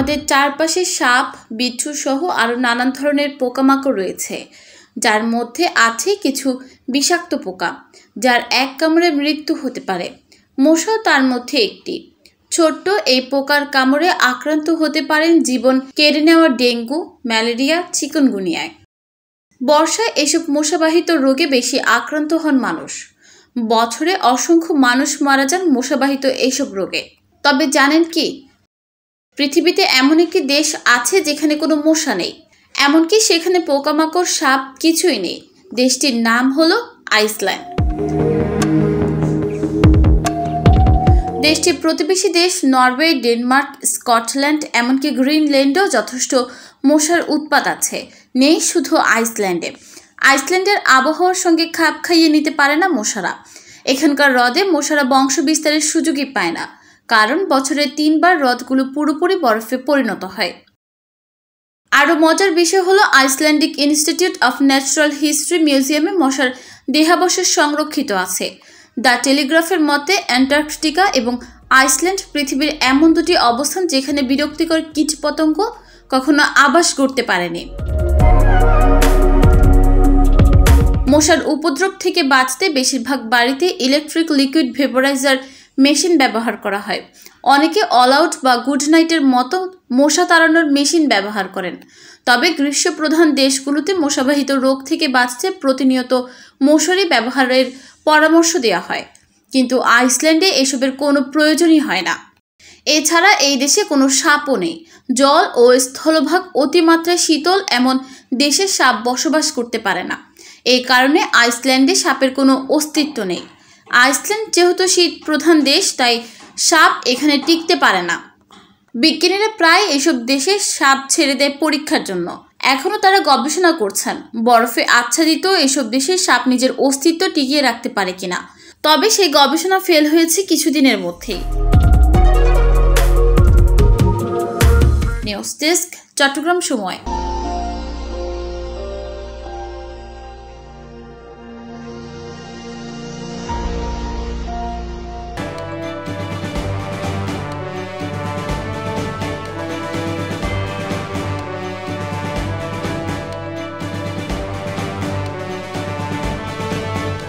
আমাদের চারপাশে সাপ, বিচ্ছু সহ আরও নানান ধরনের পোকামাকড় রয়েছে, যার মধ্যে আছে কিছু বিষাক্ত পোকা, যার এক কামড়ে মৃত্যু হতে পারে। মশাও তার মধ্যে একটি। ছোট্ট এই পোকার কামড়ে আক্রান্ত হতে পারেন জীবন কেড়ে নেওয়া ডেঙ্গু, ম্যালেরিয়া, চিকুনগুনিয়ায়। বর্ষায় এসব মশাবাহিত রোগে বেশি আক্রান্ত হন মানুষ। বছরে অসংখ্য মানুষ মারা যান মশাবাহিত এইসব রোগে। তবে জানেন কি, পৃথিবীতে এমন একটি দেশ আছে যেখানে কোনো মশা নেই, এমনকি সেখানে পোকামাকড়, সাপ কিছুই নেই। দেশটির নাম হলো আইসল্যান্ড। দেশটির প্রতিবেশী দেশ নরওয়ে, ডেনমার্ক, স্কটল্যান্ড, এমনকি গ্রিনল্যান্ডেও যথেষ্ট মশার উৎপাত আছে। নেই শুধু আইসল্যান্ডে। আইসল্যান্ডের আবহাওয়ার সঙ্গে খাপ খাইয়ে নিতে পারে না মশারা। এখানকার হ্রদে মশারা বংশ বিস্তারের সুযোগই পায় না, কারণ বছরে 3 বার হ্রদগুলো পুরোপুরি বরফে পরিণত হয়। আরও মজার বিষয় হলো, Icelandic institute of natural history মিউজিয়ামে মশার দেহাবশেষ সংরক্ষিত আছে। দ্য টেলিগ্রাফের মতে অ্যান্টার্কটিকা এবং আইসল্যান্ড পৃথিবীর এমন দুটি অবস্থান যেখানে বিরক্তিকর কীটপতঙ্গ কখনো আবাস করতে পারেনি। মশার উপদ্রব থেকে বাঁচতে বেশিরভাগ বাড়িতে ইলেকট্রিক লিকুইড ভেপোরাইজার মেশিন ব্যবহার করা হয়। অনেকে অল আউট বা গুড নাইটের মতো মশা তাড়ানোর মেশিন ব্যবহার করেন। তবে গ্রীষ্মপ্রধান দেশগুলোতে মশাবাহিত রোগ থেকে বাঁচতে প্রতিনিয়ত মশারি ব্যবহারের পরামর্শ দেওয়া হয়, কিন্তু আইসল্যান্ডে এসবের কোনো প্রয়োজনই হয় না। এছাড়া এই দেশে কোনো সাপও নেই। জল ও স্থলভাগ অতিমাত্রায় শীতল, এমন দেশে সাপ বসবাস করতে পারে না। এই কারণে আইসল্যান্ডে সাপের কোনো অস্তিত্ব নেই। আইসল্যান্ড যেহেতু শীত প্রধান দেশ, তাই সাপ এখানে টিকতে পারে না। বিজ্ঞানীরা প্রায় এসব দেশে সাপ ছেড়ে দেয় পরীক্ষার জন্য। এখনও তারা গবেষণা করছেন বরফে আচ্ছাদিত এসব দেশে সাপ নিজের অস্তিত্ব টিকিয়ে রাখতে পারে কিনা। তবে সেই গবেষণা ফেল হয়েছে কিছুদিনের মধ্যেই। নিউজ ডেস্ক, চট্টগ্রাম সময়।